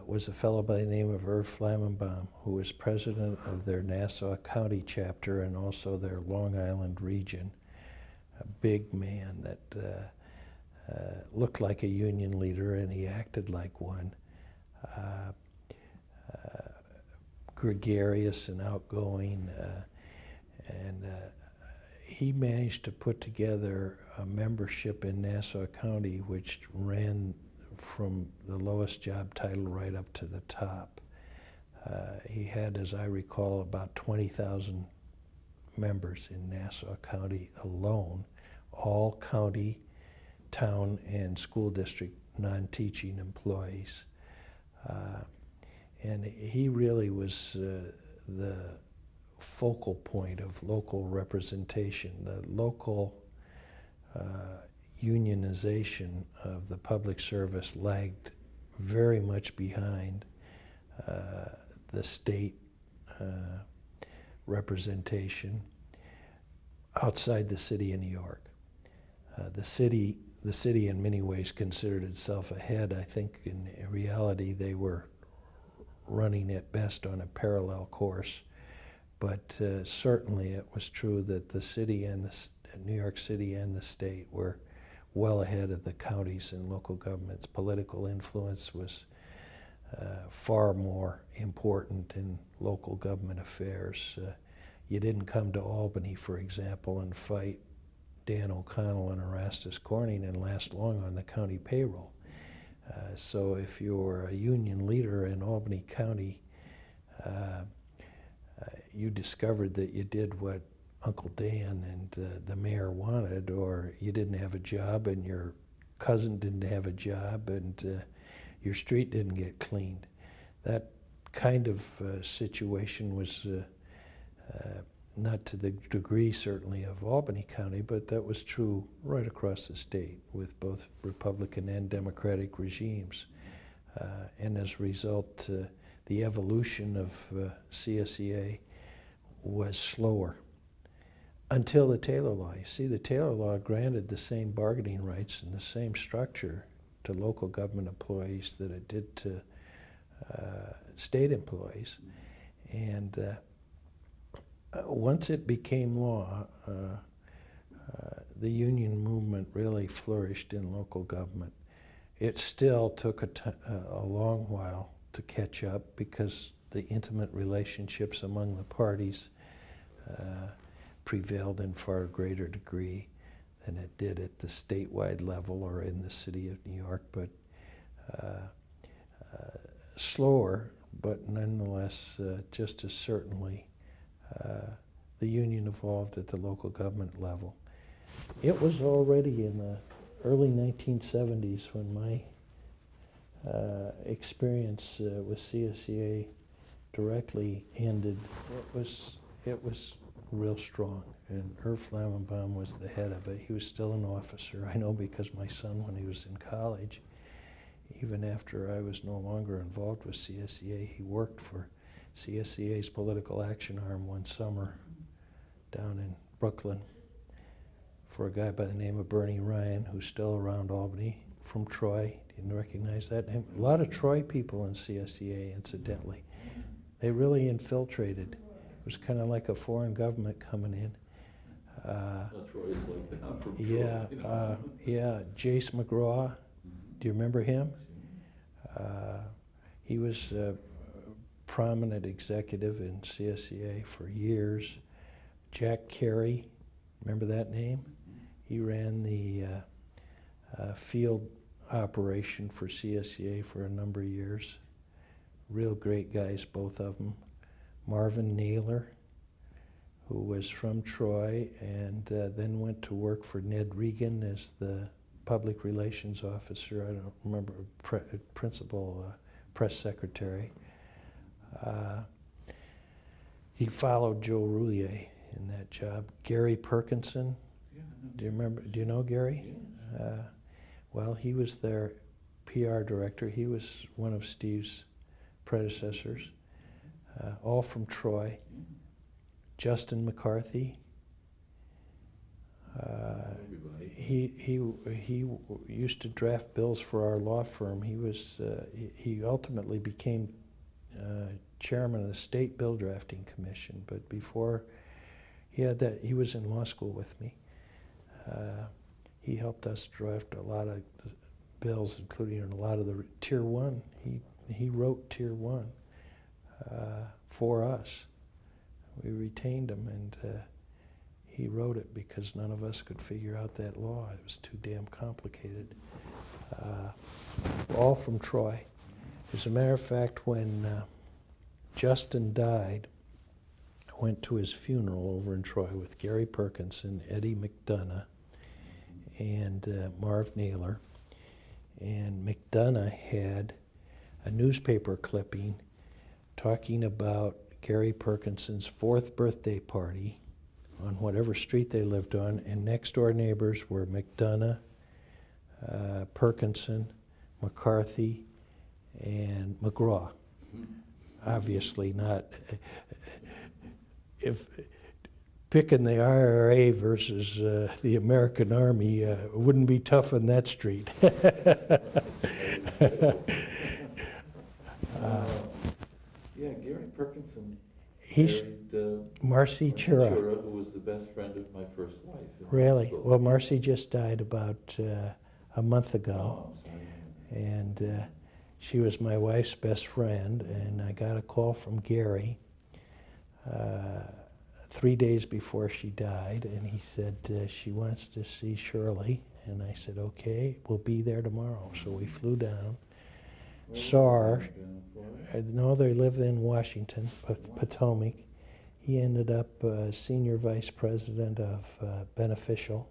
was a fellow by the name of Irv Flammenbaum, who was president of their Nassau County chapter and also their Long Island region. A big man that looked like a union leader, and he acted like one. Gregarious and outgoing, and he managed to put together a membership in Nassau County which ran from the lowest job title right up to the top. He had, as I recall, about 20,000 members in Nassau County alone, all county, town, and school district non-teaching employees. And he really was the focal point of local representation. The local unionization of the public service lagged very much behind the state representation outside the city of New York. The city in many ways considered itself ahead. I think in reality they were running at best on a parallel course But certainly it was true that the city and New York City and the state were well ahead of the counties and local governments. Political influence was far more important in local government affairs. You didn't come to Albany, for example, and fight Dan O'Connell and Erastus Corning and last long on the county payroll. So if you were a union leader in Albany County, you discovered that you did what Uncle Dan and the mayor wanted, or you didn't have a job and your cousin didn't have a job and your street didn't get cleaned. That kind of situation was not to the degree certainly of Albany County, but that was true right across the state with both Republican and Democratic regimes. And as a result, the evolution of CSEA was slower until the Taylor Law. You see, the Taylor Law granted the same bargaining rights and the same structure to local government employees that it did to state employees. And once it became law, the union movement really flourished in local government. It still took a long while to catch up because the intimate relationships among the parties prevailed in far greater degree than it did at the statewide level or in the city of New York, but slower, but nonetheless just as certainly the union evolved at the local government level. It was already in the early 1970s when my experience with CSEA directly ended. It was real strong, and Irv Flammenbaum was the head of it. He was still an officer. I know because my son, when he was in college, even after I was no longer involved with CSEA, he worked for CSEA's political action arm one summer down in Brooklyn for a guy by the name of Bernie Ryan, who's still around Albany, from Troy. Do you recognize that name? A lot of Troy people in CSEA, incidentally. They really infiltrated. It was kind of like a foreign government coming in.
Troy is like that. I'm from Troy.
Yeah,
You know.
yeah. Jace McGraw, do you remember him? He was a prominent executive in CSEA for years. Jack Carey, remember that name? He ran the field operation for CSEA for a number of years. Real great guys, both of them. Marvin Naylor, who was from Troy and then went to work for Ned Regan as the public relations officer. I don't remember, principal press secretary. He followed Joe Roulier in that job. Gary Perkinson, do you remember? Do you know Gary?
Yeah.
Well, he was their PR director. He was one of Steve's predecessors, all from Troy. Justin McCarthy. He used to draft bills for our law firm. He ultimately became chairman of the State Bill Drafting Commission, but before he had that, he was in law school with me. He helped us draft a lot of bills, including a lot of the Tier 1. He wrote Tier 1 for us. We retained him, and he wrote it because none of us could figure out that law. It was too damn complicated. All from Troy. As a matter of fact, when Justin died, I went to his funeral over in Troy with Gary Perkinson, Eddie McDonough, and Marv Naylor. And McDonough had a newspaper clipping talking about Gary Perkinson's 4th birthday party on whatever street they lived on, and next door neighbors were McDonough, Perkinson, McCarthy, and McGraw. Obviously not. If picking the IRA versus the American Army wouldn't be tough on that street.
Yeah, Gary Perkinson.
He's
married
Marcy
Marcy
Chura.
Chura, who was the best friend of my first wife in high
Really?
school.
Well, Marcy just died about a month ago.
Oh, I'm sorry.
And she was my wife's best friend, and I got a call from Gary 3 days before she died, and he said she wants to see Shirley, and I said, okay, we'll be there tomorrow. So we flew down, saw her. No, they live in Washington, Potomac. He ended up senior vice president of Beneficial.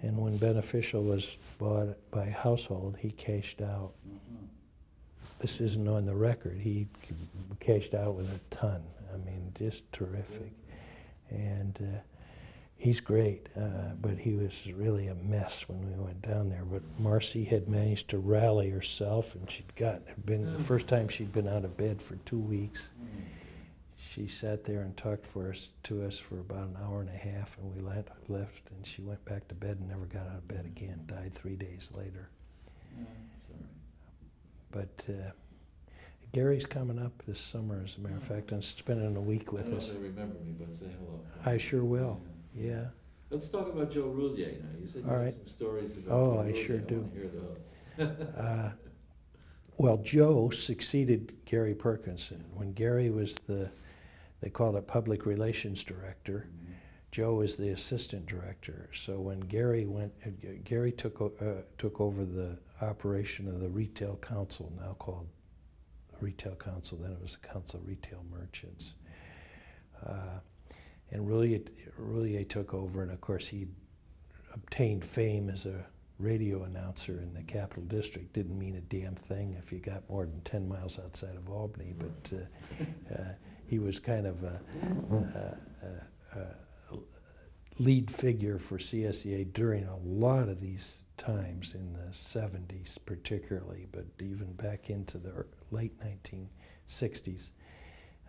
And when Beneficial was bought by Household, he cashed out. This isn't on the record. He cashed out with a ton. I mean, just terrific. And he's great, but he was really a mess when we went down there. But Marcy had managed to rally herself, and the first time she'd been out of bed for 2 weeks. She sat there and talked to us for about an hour and a half, and we left, and she went back to bed and never got out of bed again. Died 3 days later. But Gary's coming up this summer, as a matter of fact, and spending a week with us.
I don't know if they remember me, but say hello.
I sure will. Yeah.
Let's talk about Joe Roulier now. You said you
All
had
right.
some stories about
Oh,
Joe
I
Roulier.
sure do.
Want to hear those.
Well, Joe succeeded Gary Perkinson. When Gary was they called it public relations director, Joe was the assistant director. So when Gary took over the operation of the retail council, now called Retail Council, then it was the Council of Retail Merchants. And Roulier took over, and of course he obtained fame as a radio announcer in the Capital District. Didn't mean a damn thing if you got more than 10 miles outside of Albany, but he was kind of a lead figure for CSEA during a lot of these times in the 70s particularly, but even back into the late 1960s.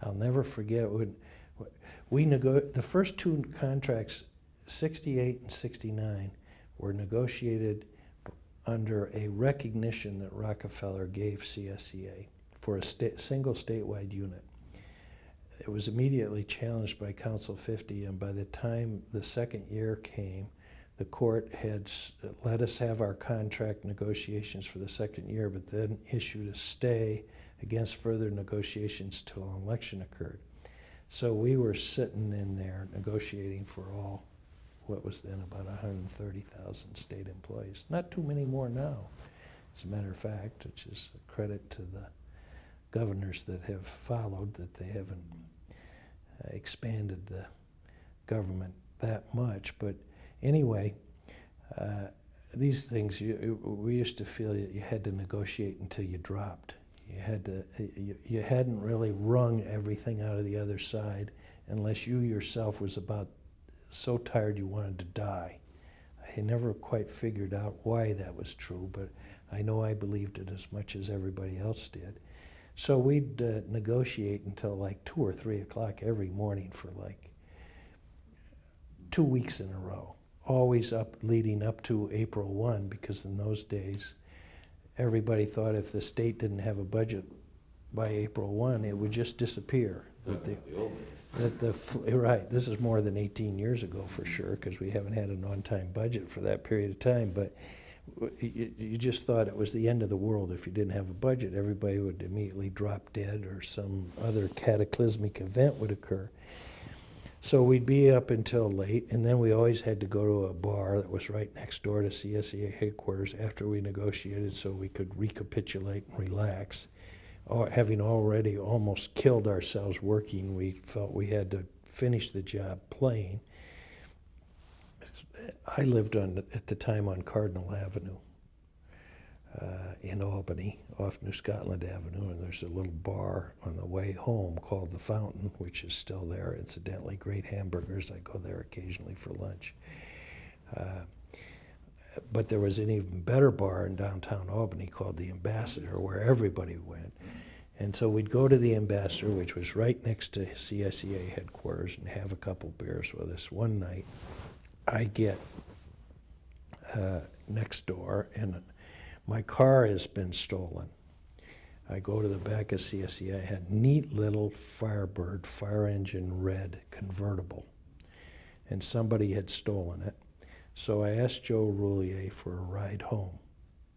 I'll never forget when the first two contracts, 68 and 69, were negotiated under a recognition that Rockefeller gave CSEA for a single statewide unit. It was immediately challenged by Council 50, and by the time the second year came, the court had let us have our contract negotiations for the second year, but then issued a stay against further negotiations till an election occurred. So we were sitting in there negotiating for all what was then about 130,000 state employees. Not too many more now, as a matter of fact, which is a credit to the governors that have followed, that they haven't expanded the government that much. But anyway, these things, we used to feel that you had to negotiate until you dropped. You hadn't really wrung everything out of the other side unless you yourself was about so tired you wanted to die. I never quite figured out why that was true, but I know I believed it as much as everybody else did. So we'd negotiate until like 2 or 3 o'clock every morning for like 2 weeks in a row, always leading up to April 1, because in those days everybody thought if the state didn't have a budget by April 1, it would just disappear.
The old days.
Right, this is more than 18 years ago for sure, because we haven't had an on-time budget for that period of time, but you just thought it was the end of the world if you didn't have a budget. Everybody would immediately drop dead or some other cataclysmic event would occur. So we'd be up until late, and then we always had to go to a bar that was right next door to CSEA headquarters after we negotiated so we could recapitulate and relax. Having already almost killed ourselves working, we felt we had to finish the job playing. I lived at the time on Cardinal Avenue in Albany, off New Scotland Avenue, and there's a little bar on the way home called The Fountain, which is still there. Incidentally, great hamburgers. I go there occasionally for lunch. But there was an even better bar in downtown Albany called The Ambassador, where everybody went. And so we'd go to The Ambassador, which was right next to CSEA headquarters, and have a couple beers with us. One night, I get next door, and my car has been stolen. I go to the back of CSEA. I had a neat little Firebird, fire engine red convertible, and somebody had stolen it. So I asked Joe Roulier for a ride home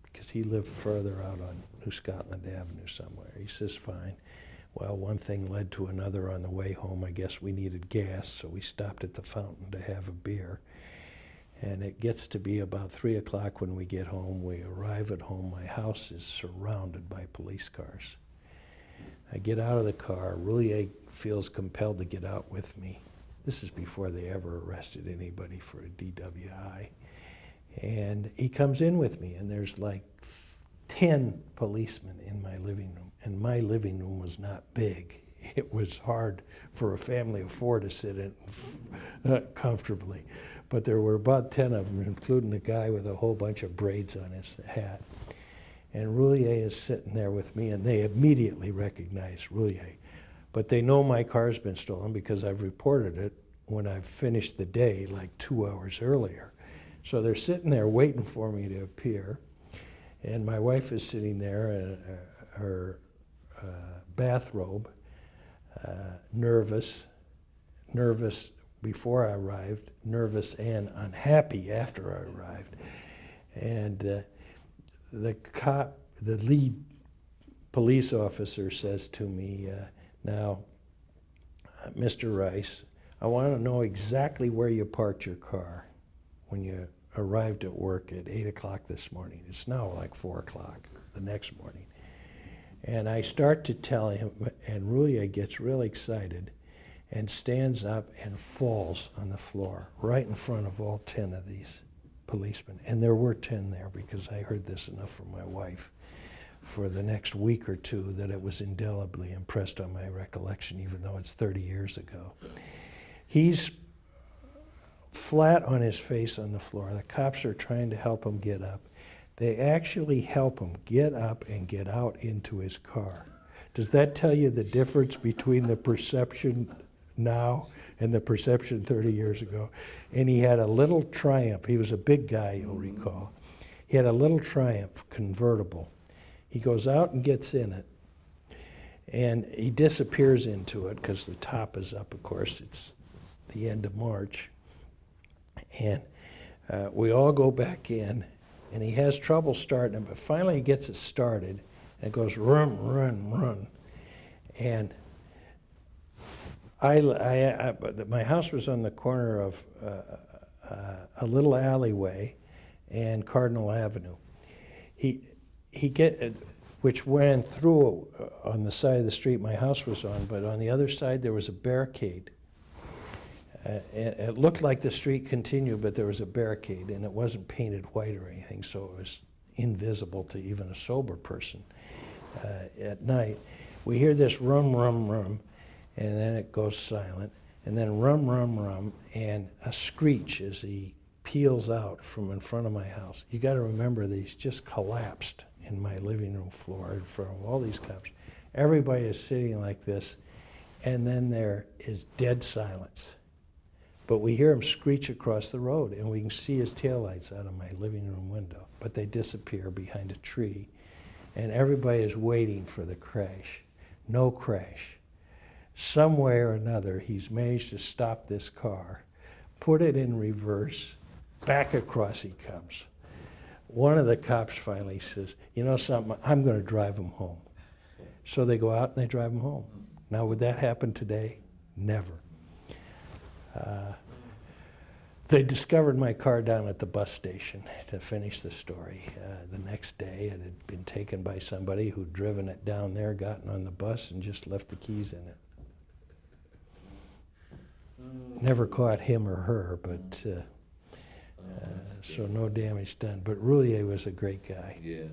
because he lived further out on New Scotland Avenue somewhere. He says, fine. Well, one thing led to another on the way home. I guess we needed gas, so we stopped at the fountain to have a beer. And it gets to be about 3 o'clock when we get home. We arrive at home. My house is surrounded by police cars. I get out of the car. Roulier feels compelled to get out with me. This is before they ever arrested anybody for a DWI. And he comes in with me, and there's like 10 policemen in my living room. And my living room was not big. It was hard for a family of 4 to sit in comfortably. But there were about 10 of them, including a guy with a whole bunch of braids on his hat. And Roulier is sitting there with me, and they immediately recognize Roulier. But they know my car's been stolen because I've reported it when I've finished the day, like 2 hours earlier. So they're sitting there waiting for me to appear. And my wife is sitting there in her bathrobe, nervous before I arrived, nervous and unhappy after I arrived. And the lead police officer says to me, now, Mr. Rice, I want to know exactly where you parked your car when you arrived at work at 8 o'clock this morning. It's now like 4 o'clock the next morning. And I start to tell him, and Roulier gets real excited and stands up and falls on the floor right in front of all 10 of these policemen. And there were 10 there because I heard this enough from my wife for the next week or two that it was indelibly impressed on my recollection, even though it's 30 years ago. He's flat on his face on the floor. The cops are trying to help him get up. They actually help him get up and get out into his car. Does that tell you the difference between the perception now and the perception 30 years ago? And he had a little Triumph. He was a big guy, you'll recall. He had a little Triumph convertible. He goes out and gets in it, and he disappears into it because the top is up, of course. It's the end of March. And we all go back in, and he has trouble starting it, but finally he gets it started, and it goes run, run, run. And my house was on the corner of a little alleyway and Cardinal Avenue. Which went through on the side of the street my house was on, but on the other side there was a barricade. It looked like the street continued, but there was a barricade, and it wasn't painted white or anything, so it was invisible to even a sober person at night. We hear this rum, rum, rum, and then it goes silent, and then rum, rum, rum, and a screech as he peels out from in front of my house. You got to remember that he's just collapsed in my living room floor in front of all these cops. Everybody is sitting like this, and then there is dead silence. But we hear him screech across the road, and we can see his taillights out of my living room window, but they disappear behind a tree, and everybody is waiting for the crash. No crash. Some way or another, he's managed to stop this car, put it in reverse, back across he comes. One of the cops finally says, you know something, I'm going to drive him home. So they go out and they drive him home. Now, would that happen today? Never. They discovered my car down at the bus station, to finish the story. The next day, it had been taken by somebody who'd driven it down there, gotten on the bus, and just left the keys in it. Never caught him or her, but so no damage done. But Roulier was a great guy.
Yeah.